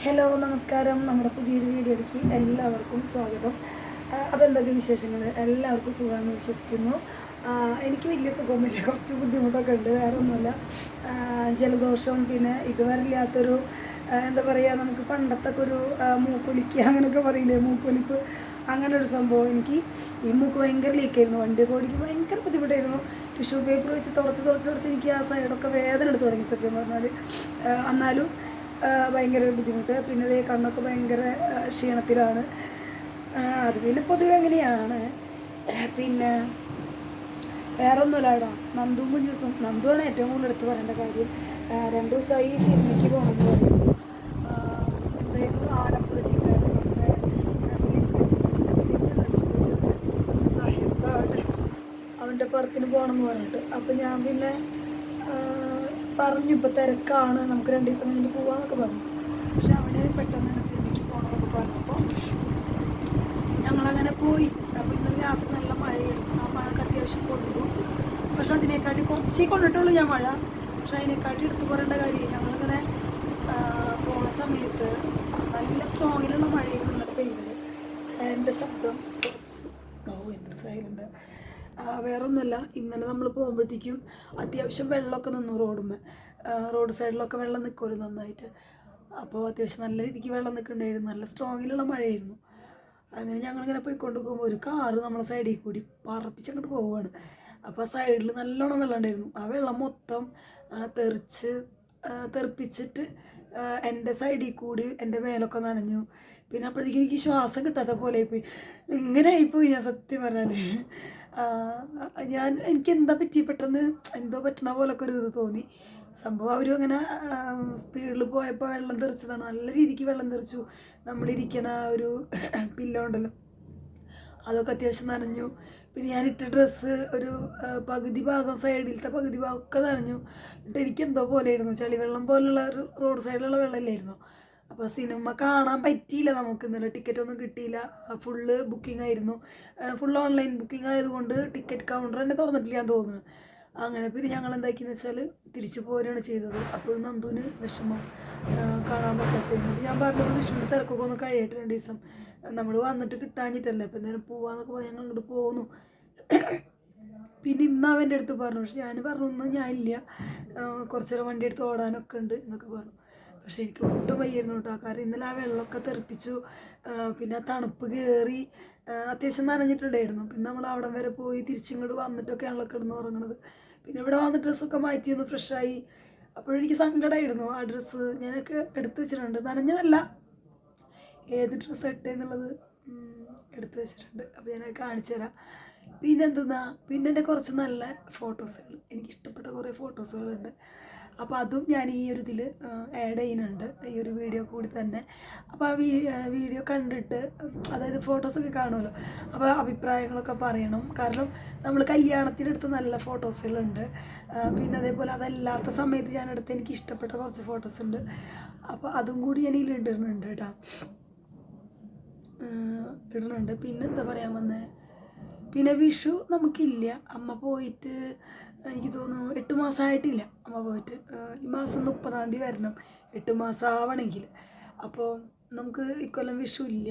Hello നമസ്കാരം. നമ്മുടെ പുതിയൊരു വീഡിയോയിലേക്ക് എല്ലാവർക്കും സ്വാഗതം. അപ്പോൾ എന്തൊക്കെ വിശേഷങ്ങൾ? എല്ലാവർക്കും സുഖമാണെന്ന് വിശ്വസിക്കുന്നു. എനിക്ക് വലിയ സുഖമൊന്നുമില്ല, കുറച്ച് ബുദ്ധിമുട്ടൊക്കെ ഉണ്ട്, വേറെ ഒന്നുമില്ല. ജലദോഷം, പിന്നെ ഇതുവരെ ഇല്ലാത്തൊരു എന്താ പറയുക, നമുക്ക് പണ്ടത്തൊക്കെ ഒരു മൂക്കൊലിക്കുക അങ്ങനെയൊക്കെ പറയില്ലേ, മൂക്കൊലിപ്പ്, അങ്ങനെ ഒരു സംഭവം. എനിക്ക് ഈ മൂക്ക് ഭയങ്കര ലീക്കായിരുന്നു, വണ്ടിയൊക്കെ ഓടിക്കുമ്പോൾ ഭയങ്കര ബുദ്ധിമുട്ടായിരുന്നു. ടിഷ്യൂ പേപ്പർ വെച്ച് തുടച്ച് എനിക്ക് ആ സൈഡൊക്കെ വേദന എടുത്ത് തുടങ്ങി സത്യം പറഞ്ഞാൽ. എന്നാലും ഭയങ്കര ബുദ്ധിമുട്ട്. പിന്നെ ഇതേ കണ്ണൊക്കെ ഭയങ്കര ക്ഷീണത്തിലാണ്. അത് പിന്നെ പൊതുവെ അങ്ങനെയാണ്. പിന്നെ വേറെ ഒന്നുമില്ലാടാ, നന്ദും കുഞ്ചൂസും. നന്ദുവാണ് ഏറ്റവും കൂടുതൽ എടുത്ത് പറയേണ്ട കാര്യം. 2 ദിവസമായി സിനിമയ്ക്ക് പോകണമെന്ന് പറയുന്നു. എന്തായിരുന്നു, ആലപ്പുഴ ജില്ലയിൽ നമ്മുടെ അവൻ്റെ പടത്തിന് പോകണമെന്ന് പറഞ്ഞിട്ട്. അപ്പം ഞാൻ പിന്നെ പറഞ്ഞു, ഇപ്പോൾ തിരക്കാണ്, നമുക്ക് 2 ദിവസം കഴിഞ്ഞിട്ട് പോകാമെന്നൊക്കെ പറഞ്ഞു. പക്ഷെ അവന് പെട്ടെന്ന് തന്നെ സിനിമയ്ക്ക് പോകണമെന്നൊക്കെ പറഞ്ഞപ്പോൾ ഞങ്ങളങ്ങനെ പോയി. അപ്പോൾ ഇന്നലെ രാത്രി നല്ല മഴയായിരുന്നു. ആ മഴക്ക് അത്യാവശ്യം കൊണ്ടു. പക്ഷെ അതിനെക്കാട്ടി കുറച്ചേ കൊണ്ടിട്ടുള്ളൂ ഞാൻ മഴ. പക്ഷെ അതിനെക്കാട്ടി എടുത്തു പറയേണ്ട കാര്യം, ഞങ്ങളിങ്ങനെ പോണ സമയത്ത് നല്ല സ്ട്രോങ്ങിലുള്ള മഴയാണ് ഇന്നലെ പെയ്തത്. എൻ്റെ ശബ്ദം കുറച്ച് എന്തൊരു സൈലൻ്റ്. വേറെ ഒന്നുമല്ല, ഇന്നലെ നമ്മൾ പോകുമ്പോഴത്തേക്കും അത്യാവശ്യം വെള്ളമൊക്കെ നിന്നു റോഡ് സൈഡിലൊക്കെ വെള്ളം നിൽക്കുമല്ലോ നന്നായിട്ട്. അപ്പോൾ അത്യാവശ്യം നല്ല രീതിക്ക് വെള്ളം നിൽക്കുന്നുണ്ടായിരുന്നു, നല്ല സ്ട്രോങ്ങിലുള്ള മഴയായിരുന്നു. അങ്ങനെ ഞങ്ങളിങ്ങനെ പോയിക്കൊണ്ട് പോകുമ്പോൾ ഒരു കാറ് നമ്മളെ സൈഡിൽ കൂടി പറപ്പിച്ചങ്ങോട്ട് പോവുകയാണ്. അപ്പോൾ ആ സൈഡിൽ നല്ലോണം വെള്ളം ഉണ്ടായിരുന്നു. ആ വെള്ളം മൊത്തം തെറിപ്പിച്ചിട്ട് എൻ്റെ സൈഡിൽ കൂടി എൻ്റെ മേലൊക്കെ നനഞ്ഞു. പിന്നെ അപ്പോഴത്തേക്കും എനിക്ക് ശ്വാസം കിട്ടാത്ത പോലെ ആയിപ്പോയി. ഇങ്ങനെ ആയിപ്പോയി ഞാൻ സത്യം പറഞ്ഞാൽ. എനിക്ക് എന്താ പറ്റി, പെട്ടെന്ന് എന്തോ പറ്റണ പോലൊക്കെ ഒരു ഇത് തോന്നി. സംഭവം അവരും അങ്ങനെ സ്പീഡിൽ പോയപ്പോൾ വെള്ളം തെറിച്ചതാണ്, നല്ല രീതിക്ക് വെള്ളം തെറിച്ചു. നമ്മളിരിക്കണ ഒരു പില്ലോ ഉണ്ടല്ലോ, അതൊക്കെ അത്യാവശ്യം നനഞ്ഞു. പിന്നെ ഞാനിട്ട ഡ്രസ്സ് ഒരു പകുതി ഭാഗം, സൈഡിലത്തെ പകുതി ഭാഗമൊക്കെ നനഞ്ഞു. എന്നിട്ട് എനിക്കെന്തോ പോലെയായിരുന്നു, ചളിവെള്ളം പോലുള്ള ഒരു റോഡ് സൈഡിലുള്ള വെള്ളമില്ലായിരുന്നു. അപ്പോൾ സിനിമ കാണാൻ പറ്റിയില്ല നമുക്ക്. ഇന്നലെ ടിക്കറ്റൊന്നും കിട്ടിയില്ല, ഫുള്ള് ബുക്കിംഗ് ആയിരുന്നു. ഫുൾ ഓൺലൈൻ ബുക്കിംഗ് ആയതുകൊണ്ട് ടിക്കറ്റ് കൗണ്ടർ തന്നെ തുറന്നിട്ടില്ല എന്ന് തോന്നുന്നു. അങ്ങനെ പിന്നെ ഞങ്ങൾ എന്താക്കിയെന്ന് വെച്ചാൽ തിരിച്ചു പോരുകയാണ് ചെയ്തത്. അപ്പോഴും നന്ദുവിന് വിഷമം കാണാൻ പറ്റാത്തതിന്. ഞാൻ പറഞ്ഞപ്പോൾ വിഷുവിൻ്റെ തിരക്കൊക്കെ ഒന്ന് കഴിയട്ടെ 2 ദിവസം, നമ്മൾ വന്നിട്ട് കിട്ടാഞ്ഞിട്ടല്ലേ, അപ്പം എന്തായാലും പോവാന്നൊക്കെ പറഞ്ഞ് ഞങ്ങൾ ഇങ്ങോട്ട് പോന്നു. പിന്നെ ഇന്ന് അവൻ്റെ അടുത്ത് പറഞ്ഞു, പക്ഷെ ഞാൻ പറഞ്ഞു ഒന്നും ഞാനില്ല, കുറച്ച് നേരം വണ്ടി എടുത്ത് ഓടാനൊക്കെ ഉണ്ട് എന്നൊക്കെ പറഞ്ഞു. പക്ഷെ എനിക്ക് ഒട്ടും വയ്യായിരുന്നു കേട്ടോ. കാരണം ഇന്നലെ ആ വെള്ളമൊക്കെ തെറിപ്പിച്ചു. പിന്നെ ആ തണുപ്പ് കയറി അത്യാവശ്യം നനഞ്ഞിട്ടുണ്ടായിരുന്നു. പിന്നെ നമ്മൾ അവിടം വരെ പോയി തിരിച്ചിങ്ങോട്ട് വന്നിട്ടൊക്കെയാണല്ലോ കിടന്ന് ഉറങ്ങുന്നത്. പിന്നെ ഇവിടെ വന്ന് ഡ്രസ്സൊക്കെ മാറ്റി ഒന്ന് ഫ്രഷായി. അപ്പോഴെനിക്ക് സങ്കടമായിരുന്നു. ആ ഡ്രസ്സ് ഞാനൊക്കെ എടുത്ത് വെച്ചിട്ടുണ്ട്, നനഞ്ഞതല്ല, ഏത് ഡ്രസ്സ് ഇട്ടേന്നുള്ളത് എടുത്ത് വെച്ചിട്ടുണ്ട്. അപ്പോൾ ഞാനത് കാണിച്ചു തരാം. പിന്നെ എൻ്റെ കുറച്ച് നല്ല ഫോട്ടോസുകൾ, എനിക്കിഷ്ടപ്പെട്ട കുറേ ഫോട്ടോസുകളുണ്ട്. അപ്പോൾ അതും ഞാൻ ഈ ഒരു ഇതിൽ ആഡ് ചെയ്യുന്നുണ്ട്, ഈ ഒരു വീഡിയോ കൂടി തന്നെ. അപ്പോൾ ആ വീഡിയോ കണ്ടിട്ട്, അതായത് ഫോട്ടോസൊക്കെ കാണുമല്ലോ, അപ്പോൾ അഭിപ്രായങ്ങളൊക്കെ പറയണം. കാരണം നമ്മൾ കല്യാണത്തിനെടുത്ത നല്ല ഫോട്ടോസുകളുണ്ട്. പിന്നെ അതേപോലെ അതല്ലാത്ത സമയത്ത് ഞാനെടുത്ത് എനിക്ക് ഇഷ്ടപ്പെട്ട കുറച്ച് ഫോട്ടോസ് ഉണ്ട്. അപ്പോൾ അതും കൂടി ഞാൻ ഇതിൽ ഇടുന്നുണ്ട് കേട്ടോ, ഇടുന്നുണ്ട്. പിന്നെ എന്താ പറയാൻ വന്നത്, പിന്നെ വിഷു നമുക്കില്ല. അമ്മ പോയിട്ട് എനിക്ക് തോന്നുന്നു 8 മാസമായിട്ടില്ല അമ്മ പോയിട്ട്. ഈ മാസം 30-ാം തീയതി വരണം, 8 മാസം ആവണമെങ്കിൽ. അപ്പോൾ നമുക്ക് ഇക്കൊല്ലം വിഷു ഇല്ല.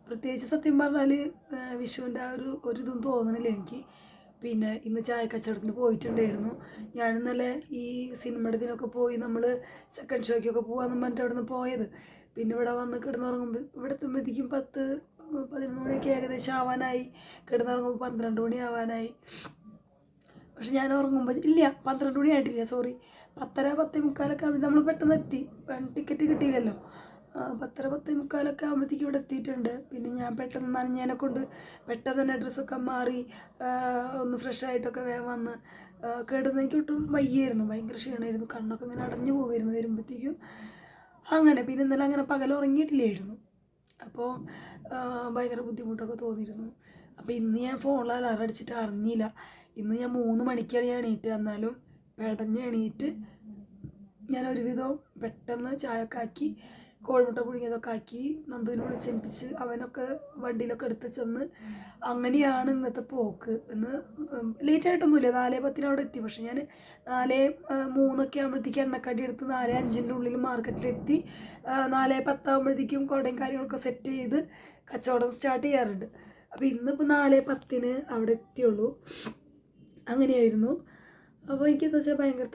പ്രത്യേകിച്ച് സത്യം പറഞ്ഞാൽ വിഷുവിൻ്റെ ആ ഒരു ഇതും തോന്നണില്ല എനിക്ക്. പിന്നെ ഇന്ന് ചായക്കച്ചവടത്തിന് പോയിട്ടുണ്ടായിരുന്നു. ഞാനിന്നലെ ഈ സിനിമയുടെ ഇതിനൊക്കെ പോയി, നമ്മൾ സെക്കൻഡ് ഷോയ്ക്കൊക്കെ പോകാമെന്ന് പറഞ്ഞിട്ട് അവിടെ നിന്ന് പോയത്. പിന്നെ ഇവിടെ വന്ന് കിടന്നുറങ്ങുമ്പോൾ, ഇവിടെ എത്തുമ്പോഴത്തേക്കും 10-11 മണിയൊക്കെ ഏകദേശം ആവാനായി. കിടന്നുറങ്ങുമ്പോൾ 12 മണി ആവാനായി. പക്ഷെ ഞാൻ ഉറങ്ങുമ്പോൾ 12 മണി ആയിട്ടില്ല, സോറി, 10:30 10:45 ആകുമ്പോൾ നമ്മൾ പെട്ടെന്ന് എത്തി. ടിക്കറ്റ് കിട്ടിയില്ലല്ലോ. 10:30 10:45 ആകുമ്പോഴത്തേക്ക് ഇവിടെ എത്തിയിട്ടുണ്ട്. പിന്നെ ഞാൻ പെട്ടെന്ന് നനഞ്ഞതിനെ കൊണ്ട് പെട്ടെന്ന് തന്നെ ഡ്രസ്സൊക്കെ മാറി ഒന്ന് ഫ്രഷായിട്ടൊക്കെ വേഗം വന്ന് കിടന്ന്. എനിക്ക് ഒട്ടും വയ്യായിരുന്നു, ഭയങ്കര ക്ഷീണമായിരുന്നു, കണ്ണൊക്കെ ഇങ്ങനെ അടഞ്ഞു പോകുമായിരുന്നു വരുമ്പോഴത്തേക്കും. അങ്ങനെ പിന്നെ ഇന്നലെ അങ്ങനെ പകൽ ഉറങ്ങിയിട്ടില്ലായിരുന്നു. അപ്പോൾ ഭയങ്കര ബുദ്ധിമുട്ടൊക്കെ തോന്നിയിരുന്നു. അപ്പോൾ ഇന്ന് ഞാൻ ഫോണിൽ അലാറം അടിച്ചിട്ട് അറിഞ്ഞില്ല. ഇന്ന് ഞാൻ 3 മണിക്കാണ് ഞാൻ എണീറ്റ്. എന്നാലും പെടഞ്ഞ് എണീറ്റ് ഞാൻ ഒരുവിധം പെട്ടെന്ന് ചായയൊക്കെ ആക്കി കോഴിമുട്ട പുഴുങ്ങിയതൊക്കെ ആക്കി നന്ദുവിനെ വിളിച്ചേൽപ്പിച്ച് അവനൊക്കെ വണ്ടിയിലൊക്കെ എടുത്ത് ചെന്ന് അങ്ങനെയാണ് ഇന്നത്തെ പോക്ക്. ഇന്ന് ലേറ്റായിട്ടൊന്നുമില്ല, 4:10 അവിടെ എത്തി. പക്ഷെ ഞാൻ 4:03 ആകുമ്പോഴത്തേക്ക് എണ്ണക്കടി എടുത്ത് 4:05 ഉള്ളിൽ മാർക്കറ്റിലെത്തി. 4:10 ആകുമ്പോഴത്തേക്കും കുടയും കാര്യങ്ങളൊക്കെ സെറ്റ് ചെയ്ത് കച്ചവടം സ്റ്റാർട്ട് ചെയ്യാറുണ്ട്. അപ്പോൾ ഇന്നിപ്പോൾ 4:10 അവിടെ എത്തിയുള്ളൂ. അങ്ങനെയായിരുന്നു. അപ്പോൾ എനിക്കെന്താ വെച്ചാൽ ഭയങ്കര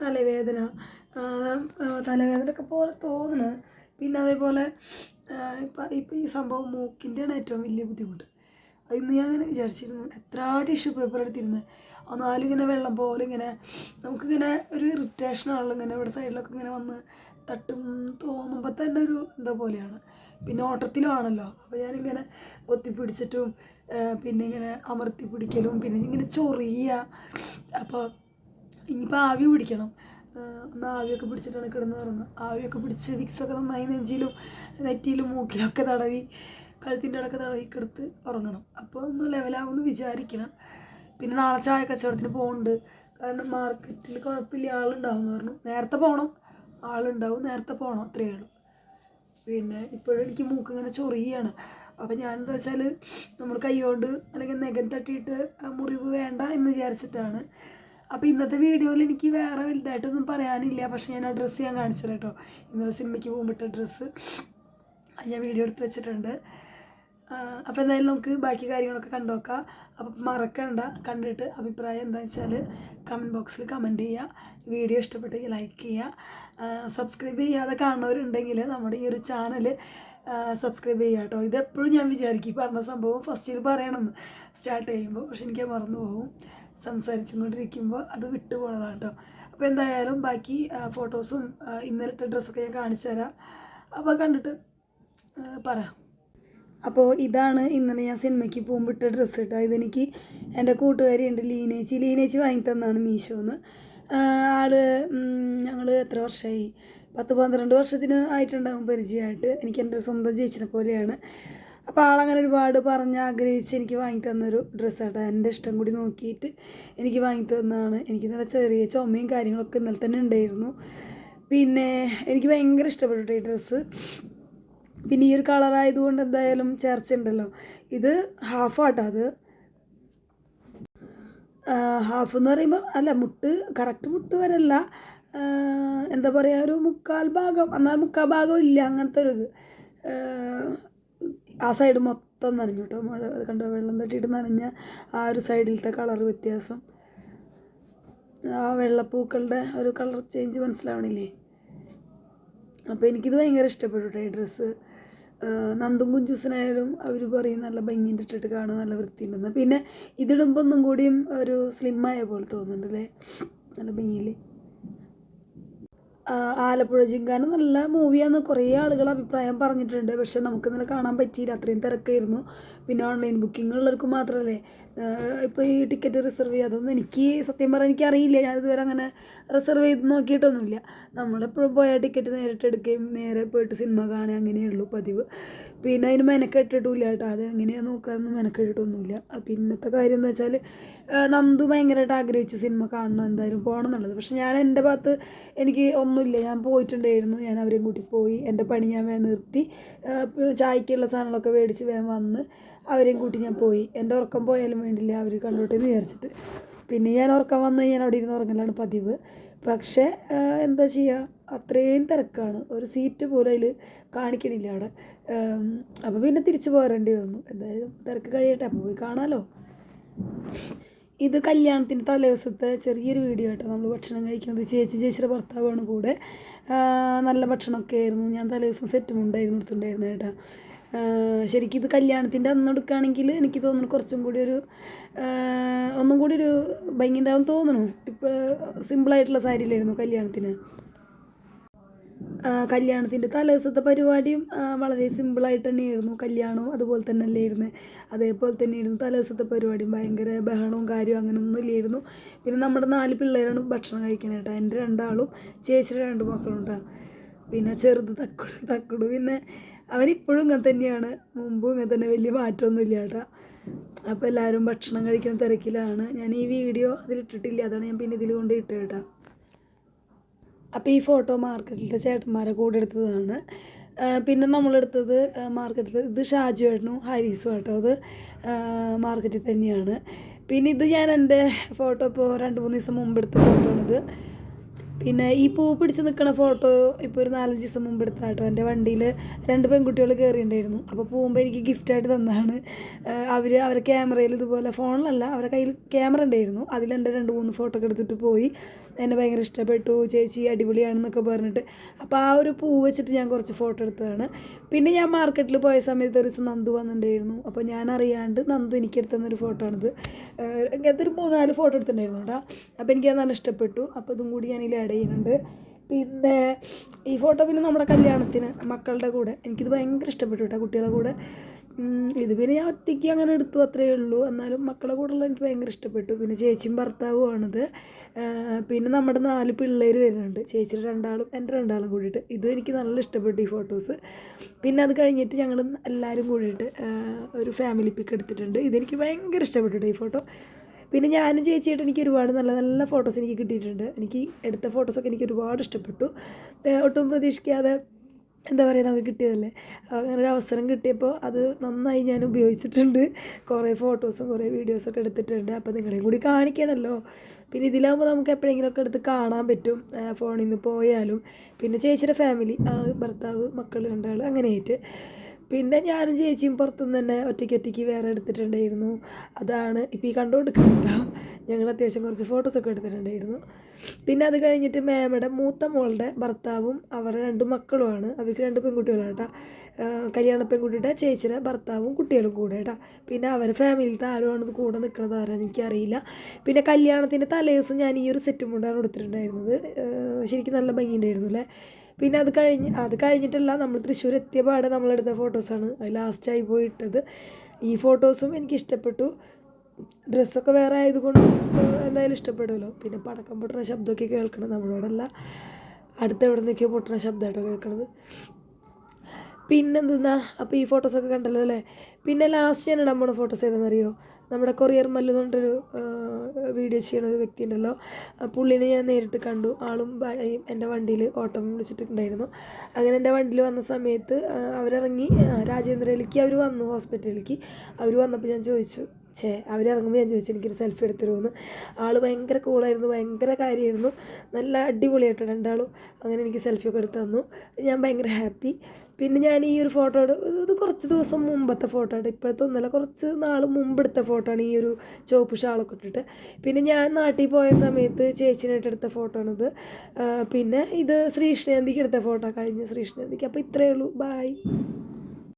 തലവേദനയൊക്കെ പോലെ തോന്നുന്നു. പിന്നെ അതേപോലെ ഇപ്പം ഈ സംഭവം മൂക്കിൻ്റെയാണ് ഏറ്റവും വലിയ ബുദ്ധിമുട്ട്. ഇന്ന് ഞാൻ അങ്ങനെ വിചാരിച്ചിരുന്നു, എത്ര ടിഷ്യൂ പേപ്പർ എടുത്തിരുന്നത്, എന്നാലും ഇങ്ങനെ വെള്ളം പോലെ ഇങ്ങനെ നമുക്കിങ്ങനെ ഒരു ഇറിറ്റേഷനാണല്ലോ, ഇങ്ങനെ ഇവിടെ സൈഡിലൊക്കെ ഇങ്ങനെ വന്ന് തട്ടും തോന്നുമ്പോൾ തന്നെ ഒരു എന്താ പോലെയാണ്. പിന്നെ ഓട്ടത്തിലുമാണല്ലോ, അപ്പോൾ ഞാനിങ്ങനെ പൊത്തിപ്പിടിച്ചിട്ടും പിന്നെ ഇങ്ങനെ അമർത്തി പിടിക്കലും പിന്നെ ഇങ്ങനെ ചൊറിയുക. അപ്പോൾ ഇനിയിപ്പോൾ ആവി പിടിക്കണം. ഒന്ന് ആവിയൊക്കെ പിടിച്ചിട്ടാണ് കിടന്ന് ഇറങ്ങുക. ആവിയൊക്കെ പിടിച്ച് വിക്സൊക്കെ നന്നായി നെഞ്ചിലും നെറ്റിയിലും മൂക്കിലൊക്കെ തടവി കഴുത്തിൻ്റെ ഇടയ്ക്ക് തടവി കിടത്ത് ഉറങ്ങണം. അപ്പോൾ ഒന്ന് ലെവലാവുമെന്ന് വിചാരിക്കണം. പിന്നെ നാളെ ചായ കച്ചവടത്തിന് പോകുന്നുണ്ട്. കാരണം മാർക്കറ്റിൽ കുഴപ്പമില്ല, ആളുണ്ടാവും എന്ന് പറഞ്ഞു. നേരത്തെ പോകണം, ആളുണ്ടാവും, നേരത്തെ പോകണം, അത്രയേ ഉള്ളൂ. പിന്നെ ഇപ്പോഴും എനിക്ക് മൂക്ക് ഇങ്ങനെ ചൊറിയാണ്. അപ്പോൾ ഞാനെന്താ വെച്ചാൽ നമ്മൾ കൈകൊണ്ട് അല്ലെങ്കിൽ നഖം തട്ടിയിട്ട് മുറിവ് വേണ്ട എന്ന് വിചാരിച്ചിട്ടാണ്. അപ്പോൾ ഇന്നത്തെ വീഡിയോയിൽ എനിക്ക് വേറെ വലുതായിട്ടൊന്നും പറയാനില്ല. പക്ഷേ ഞാൻ ആ ഡ്രസ്സ് ഞാൻ കാണിച്ചത് കേട്ടോ, ഇന്നലെ സിനിമയ്ക്ക് പോകുമ്പോഴത്തെ ഡ്രസ്സ് ഞാൻ വീഡിയോ എടുത്ത് വെച്ചിട്ടുണ്ട്. അപ്പോൾ എന്തായാലും നമുക്ക് ബാക്കി കാര്യങ്ങളൊക്കെ കണ്ടുനോക്കാം. അപ്പം മറക്കണ്ട, കണ്ടിട്ട് അഭിപ്രായം എന്താണെന്ന് വെച്ചാൽ കമൻറ്റ് ബോക്സിൽ കമൻറ്റ് ചെയ്യുക. വീഡിയോ ഇഷ്ടപ്പെട്ടെങ്കിൽ ലൈക്ക് ചെയ്യുക. സബ്സ്ക്രൈബ് ചെയ്യാതെ കാണുന്നവരുണ്ടെങ്കിൽ നമ്മുടെ ഈ ഒരു ചാനൽ സബ്സ്ക്രൈബ് ചെയ്യുക കേട്ടോ. ഇതെപ്പോഴും ഞാൻ വിചാരിക്കും പറഞ്ഞ സംഭവം ഫസ്റ്റിൽ പറയണമെന്ന് സ്റ്റാർട്ട് ചെയ്യുമ്പോൾ, പക്ഷെ എനിക്ക് മറന്നു പോകും. സംസാരിച്ചും കൊണ്ടിരിക്കുമ്പോൾ അത് വിട്ടു പോണതാണ് കേട്ടോ. അപ്പോൾ എന്തായാലും ബാക്കി ഫോട്ടോസും ഇന്നലത്തെ ഡ്രസ്സൊക്കെ ഞാൻ കാണിച്ചു തരാം. അപ്പോൾ കണ്ടിട്ട് പറയാം. അപ്പോൾ ഇതാണ് ഇന്നലെ ഞാൻ സിനിമയ്ക്ക് പോകുമ്പോൾ ഇട്ട ഡ്രസ്സ് കേട്ടോ. ഇതെനിക്ക് എൻ്റെ കൂട്ടുകാരിയുണ്ട് ലീനേച്ചി വാങ്ങി തന്നാണ് മീഷോന്ന്. ഞങ്ങൾ എത്ര വർഷമായി, 10-12 വർഷത്തിന് ആയിട്ടുണ്ടാകും പരിചയമായിട്ട്. എനിക്ക് എൻ്റെ സ്വന്തം ചേച്ചിനെ പോലെയാണ്. അപ്പോൾ ആളങ്ങനെ ഒരുപാട് പറഞ്ഞ് ആഗ്രഹിച്ച് എനിക്ക് വാങ്ങി തന്നൊരു ഡ്രസ്സാട്ടോ. എൻ്റെ ഇഷ്ടം കൂടി നോക്കിയിട്ട് എനിക്ക് വാങ്ങി തന്നതാണ്. എനിക്ക് നല്ല ചെറിയ ചുമയും കാര്യങ്ങളൊക്കെ ഇന്നലെ തന്നെ ഉണ്ടായിരുന്നു. പിന്നെ എനിക്ക് ഭയങ്കര ഇഷ്ടപ്പെട്ടു ഈ ഡ്രസ്സ്. പിന്നെ ഈ ഒരു കളറായതുകൊണ്ട് എന്തായാലും ചേർച്ച ഉണ്ടല്ലോ. ഇത് ഹാഫാട്ടോ, അത് ഹാഫ് എന്ന് പറയുമ്പോൾ അല്ല, കറക്റ്റ് മുട്ട് വരല്ല, എന്താ പറയുക, ഒരു 1/4 ഭാഗം, എന്നാൽ 1/4 ഭാഗം ഇല്ല, അങ്ങനത്തെ ഒരു ഇത്. ആ സൈഡ് മൊത്തം നനഞ്ഞു കേട്ടോ. മഴ കണ്ടോ, വെള്ളം തട്ടിയിട്ട് നനഞ്ഞ ആ ഒരു സൈഡിലത്തെ കളർ വ്യത്യാസം, ആ വെള്ളപ്പൂക്കളുടെ ഒരു കളർ ചേഞ്ച് മനസ്സിലാവണില്ലേ. അപ്പോൾ എനിക്കിത് ഭയങ്കര ഇഷ്ടപ്പെട്ടു കേട്ടോ ഈ ഡ്രസ്സ്. നന്ദും കുഞ്ചൂസിനായാലും അവർ പറയും നല്ല ഭംഗിൻ്റെ ഇട്ടിട്ട് കാണാൻ നല്ല വൃത്തിയുണ്ടെന്ന്. പിന്നെ ഇതിടുമ്പോൾ ഒന്നും കൂടിയും ഒരു സ്ലിമ്മായ പോലെ തോന്നുന്നുണ്ടല്ലേ, നല്ല ഭംഗിയിൽ. ആലപ്പുഴ ജിങ്കാന നല്ല മൂവിയാണെന്ന് കുറേ ആളുകൾ അഭിപ്രായം പറഞ്ഞിട്ടുണ്ട്. പക്ഷെ നമുക്കിന്നലെ കാണാൻ പറ്റിയില്ല, അത്രയും തിരക്കായിരുന്നു. പിന്നെ ഓൺലൈൻ ബുക്കിംഗ് ഉള്ളവർക്ക് മാത്രമല്ലേ ഇപ്പോൾ ഈ ടിക്കറ്റ് റിസർവ് ചെയ്യുക. അതൊന്നും എനിക്ക് സത്യം പറഞ്ഞാൽ എനിക്കറിയില്ല. ഞാനിതുവരെ അങ്ങനെ റിസർവ് ചെയ്ത് നോക്കിയിട്ടൊന്നുമില്ല. നമ്മളെപ്പോഴും പോയാൽ ടിക്കറ്റ് നേരിട്ട് എടുക്കുകയും നേരെ പോയിട്ട് സിനിമ കാണുക, അങ്ങനെയുള്ളൂ പതിവ്. പിന്നെ അതിന് മെനക്കെട്ടിട്ടില്ല കേട്ടോ. അത് എങ്ങനെയാണ് നോക്കാനൊന്നും മെനക്കെട്ടിട്ടൊന്നുമില്ല. പിന്നത്തെ കാര്യം എന്താ വെച്ചാൽ നന്ദു ഭയങ്കരമായിട്ട് ആഗ്രഹിച്ചു സിനിമ കാണണം, എന്തായാലും പോകണം എന്നുള്ളത്. പക്ഷെ ഞാൻ എൻ്റെ ഭാഗത്ത് എനിക്ക് ഒന്നുമില്ല. ഞാൻ പോയിട്ടുണ്ടായിരുന്നു, ഞാൻ അവരെയും കൂട്ടി പോയി. എൻ്റെ പണി ഞാൻ വേഗം നിർത്തി, ചായക്കുള്ള സാധനങ്ങളൊക്കെ മേടിച്ച് വേഗം വന്ന് അവരെയും കൂട്ടി ഞാൻ പോയി. എൻ്റെ ഉറക്കം പോയാലും വേണ്ടില്ല, അവർ കണ്ടോട്ടെ എന്ന് വിചാരിച്ചിട്ട്. പിന്നെ ഞാൻ ഉറക്കം വന്ന് ഞാൻ അവിടെ ഇരുന്ന് ഉറങ്ങലാണ് പതിവ്. പക്ഷേ എന്താ ചെയ്യുക, അത്രയും തിരക്കാണ്, ഒരു സീറ്റ് പോലും അതിൽ കാണിക്കണില്ല അവിടെ. അപ്പോൾ പിന്നെ തിരിച്ചു പോരേണ്ടി വന്നു. എന്തായാലും തിരക്ക് കഴിയട്ടെ, അപ്പോൾ പോയി കാണാമല്ലോ. ഇത് കല്യാണത്തിൻ്റെ തലേദിവസത്തെ ചെറിയൊരു വീഡിയോ കേട്ടോ. നമ്മൾ ഭക്ഷണം കഴിക്കുന്നത് ചേച്ചിയുടെ ഭർത്താവാണ് കൂടെ. നല്ല ഭക്ഷണമൊക്കെ ആയിരുന്നു. ഞാൻ തലേദിവസം സെറ്റും ഉണ്ടായിരുന്നു എടുത്തിട്ടുണ്ടായിരുന്നു കേട്ടോ. ശരിക്കും ഇത് കല്യാണത്തിൻ്റെ അന്ന് എടുക്കുകയാണെങ്കിൽ എനിക്ക് തോന്നുന്നു കുറച്ചും കൂടി ഒന്നും കൂടി ഒരു ഭംഗി ഉണ്ടാവും തോന്നുന്നു. ഇപ്പോൾ സിമ്പിളായിട്ടുള്ള സാരിയിലായിരുന്നു കല്യാണത്തിന്. കല്യാണത്തിൻ്റെ തലേദിവസത്തെ പരിപാടിയും വളരെ സിമ്പിളായിട്ട് തന്നെയായിരുന്നു. കല്യാണവും അതുപോലെ തന്നെ അല്ലായിരുന്നു, അതേപോലെ തന്നെയായിരുന്നു തലേദിവസത്തെ പരിപാടിയും. ഭയങ്കര ബഹളവും കാര്യവും അങ്ങനെയൊന്നും ഇല്ലായിരുന്നു. പിന്നെ നമ്മുടെ 4 പിള്ളേരാണ് ഭക്ഷണം കഴിക്കാനായിട്ട്. എൻ്റെ 2 ആളും ചേച്ചിയുടെ 2 മക്കളുണ്ടാകും. പിന്നെ ചെറുത് തക്കുടു പിന്നെ അവനിപ്പോഴും ഇങ്ങനെ തന്നെയാണ്, മുമ്പും ഇങ്ങനെ തന്നെ, വലിയ മാറ്റമൊന്നുമില്ല കേട്ടോ. അപ്പോൾ എല്ലാവരും ഭക്ഷണം കഴിക്കുന്ന തിരക്കിലാണ്. ഞാൻ ഈ വീഡിയോ അതിലിട്ടിട്ടില്ല, അതാണ് ഞാൻ പിന്നെ ഇതിൽ കൊണ്ട് ഇട്ടത് കേട്ടോ. അപ്പോൾ ഈ ഫോട്ടോ മാർക്കറ്റിലത്തെ ചേട്ടന്മാരെ കൂടെ എടുത്തതാണ്. പിന്നെ നമ്മളെടുത്തത് മാർക്കറ്റിൽ ഇത് ഷാജു ഏട്ടനും ഹാരിസും കേട്ടോ, അത് മാർക്കറ്റിൽ തന്നെയാണ്. പിന്നെ ഇത് ഞാൻ എൻ്റെ ഫോട്ടോ ഇപ്പോൾ 2-3 ദിവസം മുമ്പ് എടുത്ത ഫോട്ടോ ആണിത്. പിന്നെ ഈ പൂ പിടിച്ച് നിൽക്കുന്ന ഫോട്ടോ ഇപ്പോൾ ഒരു 4-5 ദിവസം മുമ്പ് എടുത്താൽ കേട്ടോ. എൻ്റെ വണ്ടിയിൽ 2 പെൺകുട്ടികൾ കയറിയിട്ടുണ്ടായിരുന്നു. അപ്പോൾ പോകുമ്പോൾ എനിക്ക് ഗിഫ്റ്റായിട്ട് തന്നതാണ്. അവരെ ക്യാമറയിൽ ഇതുപോലെ, ഫോണിലല്ല, അവരുടെ കയ്യിൽ ക്യാമറ ഉണ്ടായിരുന്നു, അതിലെൻ്റെ 2-3 ഫോട്ടോ ഒക്കെ എടുത്തിട്ട് പോയി. എന്നെ ഭയങ്കര ഇഷ്ടപ്പെട്ടു, ചേച്ചി അടിപൊളിയാണെന്നൊക്കെ പറഞ്ഞിട്ട്. അപ്പോൾ ആ ഒരു പൂ വെച്ചിട്ട് ഞാൻ കുറച്ച് ഫോട്ടോ എടുത്തതാണ്. പിന്നെ ഞാൻ മാർക്കറ്റിൽ പോയ സമയത്ത് ഒരു ദിവസം നന്ദു വന്നിട്ടുണ്ടായിരുന്നു. അപ്പോൾ ഞാൻ അറിയാണ്ട് നന്ദു എനിക്ക് എടുത്തുന്നൊരു ഫോട്ടോ ആണിത്. ഇങ്ങനത്തെ ഒരു 3-4 ഫോട്ടോ എടുത്തിട്ടുണ്ടായിരുന്നു കേട്ടോ. അപ്പോൾ എനിക്കത് നല്ല ഇഷ്ടപ്പെട്ടു. അപ്പോൾ ഇതും കൂടി ഞാനിതിൽ ആഡ് ചെയ്യുന്നുണ്ട്. പിന്നെ ഈ ഫോട്ടോ പിന്നെ നമ്മുടെ കല്യാണത്തിന് മക്കളുടെ കൂടെ എനിക്കിത് ഭയങ്കര ഇഷ്ടപ്പെട്ടു കേട്ടോ, കുട്ടികളുടെ കൂടെ. ഇത് പിന്നെ ഞാൻ ഒറ്റയ്ക്ക് അങ്ങനെ എടുത്തു, അത്രയേ ഉള്ളൂ. എന്നാലും മക്കളുടെ കൂടെയുള്ള എനിക്ക് ഭയങ്കര ഇഷ്ടപ്പെട്ടു. പിന്നെ ചേച്ചിയും ഭർത്താവും ആണിത്. പിന്നെ നമ്മുടെ 4 പിള്ളേർ വരുന്നുണ്ട്, ചേച്ചിയുടെ 2 എൻ്റെ 2 കൂടിയിട്ട്. ഇതും എനിക്ക് നല്ല ഇഷ്ടപ്പെട്ടു ഈ ഫോട്ടോസ്. പിന്നെ അത് കഴിഞ്ഞിട്ട് ഞങ്ങൾ എല്ലാവരും കൂടിയിട്ട് ഒരു ഫാമിലി പിക്ക് എടുത്തിട്ടുണ്ട്. ഇതെനിക്ക് ഭയങ്കര ഇഷ്ടപ്പെട്ടു ഈ ഫോട്ടോ. പിന്നെ ഞാനും ചേച്ചിയായിട്ട് എനിക്ക് ഒരുപാട് നല്ല നല്ല ഫോട്ടോസ് എനിക്ക് കിട്ടിയിട്ടുണ്ട്. എനിക്ക് എടുത്ത ഫോട്ടോസൊക്കെ എനിക്ക് ഒരുപാട് ഇഷ്ടപ്പെട്ടു. ഒട്ടും പ്രതീക്ഷിക്കാതെ എന്താ പറയുക, നമുക്ക് കിട്ടിയതല്ലേ. അങ്ങനെ ഒരു അവസരം കിട്ടിയപ്പോൾ അത് നന്നായി ഞാൻ ഉപയോഗിച്ചിട്ടുണ്ട്. കുറേ ഫോട്ടോസും കുറേ വീഡിയോസൊക്കെ എടുത്തിട്ടുണ്ട്. അപ്പോൾ നിങ്ങളെയും കൂടി കാണിക്കണമല്ലോ. പിന്നെ ഇതിലാകുമ്പോൾ നമുക്ക് എപ്പോഴെങ്കിലുമൊക്കെ എടുത്ത് കാണാൻ പറ്റും, ഫോണിൽ നിന്ന് പോയാലും. പിന്നെ ചേച്ചിയുടെ ഫാമിലി, ഭർത്താവ്, മക്കൾ 2 അങ്ങനെയായിട്ട്. പിന്നെ ഞാനും ചേച്ചിയും പുറത്തുനിന്ന് തന്നെ ഒറ്റയ്ക്ക് വേറെ എടുത്തിട്ടുണ്ടായിരുന്നു. അതാണ് ഇപ്പോൾ ഈ കണ്ടുകൊടുക്കുന്നത്. ഞങ്ങൾ അത്യാവശ്യം കുറച്ച് ഫോട്ടോസൊക്കെ എടുത്തിട്ടുണ്ടായിരുന്നു. പിന്നെ അത് കഴിഞ്ഞിട്ട് മേമയുടെ മൂത്ത മോളുടെ ഭർത്താവും അവരുടെ 2 മക്കളുമാണ്. അവർക്ക് 2 പെൺകുട്ടികളാണ് കേട്ടോ. കല്യാണ പെൺകുട്ടിയുടെ ചേച്ചിയുടെ ഭർത്താവും കുട്ടികളും കൂടെ കേട്ടോ. പിന്നെ അവരുടെ ഫാമിലിയിലത്തെ ആരുമാണ് കൂടെ നിൽക്കുന്നത് ആരാന്ന് എനിക്കറിയില്ല. പിന്നെ കല്യാണത്തിൻ്റെ തലേദിവസം ഞാൻ ഈ ഒരു സെറ്റും കൊണ്ടാണ് എടുത്തിട്ടുണ്ടായിരുന്നത്. ശരിക്കും നല്ല ഭംഗിയുണ്ടായിരുന്നു അല്ലേ. പിന്നെ അത് കഴിഞ്ഞിട്ടല്ല, നമ്മൾ തൃശ്ശൂർ എത്തിയ പാടെ നമ്മളെടുത്ത ഫോട്ടോസാണ്, അത് ലാസ്റ്റായി പോയിട്ടത്. ഈ ഫോട്ടോസും എനിക്ക് ഇഷ്ടപ്പെട്ടു. ഡ്രസ്സൊക്കെ വേറെ ആയതുകൊണ്ട് എന്തായാലും ഇഷ്ടപ്പെടുമല്ലോ. പിന്നെ പടക്കം പൊട്ടുന്ന ശബ്ദമൊക്കെ കേൾക്കണം, നമ്മളോടല്ല, എവിടെ നിന്നൊക്കെയോ പൊട്ടുന്ന ശബ്ദമായിട്ടോ കേൾക്കണത്. പിന്നെന്തെന്നാ, അപ്പോൾ ഈ ഫോട്ടോസൊക്കെ കണ്ടല്ലോ അല്ലേ. പിന്നെ ലാസ്റ്റ് ഞാൻ ഇടാൻ പോണ ഫോട്ടോസ് ഏതാണെന്നറിയോ, നമ്മുടെ കൊറിയർ മല്ലു എന്ന് പറഞ്ഞിട്ടൊരു വീഡിയോ ചെയ്യണ ഒരു വ്യക്തി ഉണ്ടല്ലോ, പുള്ളിനെ ഞാൻ നേരിട്ട് കണ്ടു. ആളും ഭാര്യയും എൻ്റെ വണ്ടിയിൽ ഓട്ടം വിളിച്ചിട്ടുണ്ടായിരുന്നു. അങ്ങനെ എൻ്റെ വണ്ടിയിൽ വന്ന സമയത്ത് അവരിറങ്ങി രാജേന്ദ്രയിലേക്ക് അവർ വന്നു, ഹോസ്പിറ്റലിലേക്ക്. അവർ വന്നപ്പോൾ ഞാൻ ചോദിച്ചു, അവരിറങ്ങുമ്പോൾ ഞാൻ ചോദിച്ചു എനിക്കൊരു സെൽഫി എടുത്തരുമെന്ന്. ആൾ ഭയങ്കര കൂളായിരുന്നു, ഭയങ്കര കാര്യമായിരുന്നു, നല്ല അടിപൊളിയായിട്ട് 2 അങ്ങനെ എനിക്ക് സെൽഫിയൊക്കെ എടുത്ത് തന്നു. ഞാൻ ഭയങ്കര ഹാപ്പി. പിന്നെ ഞാൻ ഈ ഒരു ഫോട്ടോ ഇത് കുറച്ച് ദിവസം മുമ്പത്തെ ഫോട്ടോ ആണ്, ഇപ്പോഴത്തെ ഒന്നല്ല, കുറച്ച് നാൾ മുമ്പെടുത്ത ഫോട്ടോ ആണ്. ഈ ഒരു ചുവപ്പ് ഷാളൊക്കെ ഇട്ടിട്ട്. പിന്നെ ഞാൻ നാട്ടിൽ പോയ സമയത്ത് ചേച്ചിനായിട്ട് എടുത്ത ഫോട്ടോ ആണിത്. പിന്നെ ഇത് ശ്രീകൃഷ്ണജയന്തിക്ക് എടുത്ത ഫോട്ടോ, കഴിഞ്ഞ ശ്രീകൃഷ്ണജയന്തിക്ക്. അപ്പോൾ ഇത്രയേ ഉള്ളൂ, ബായ്.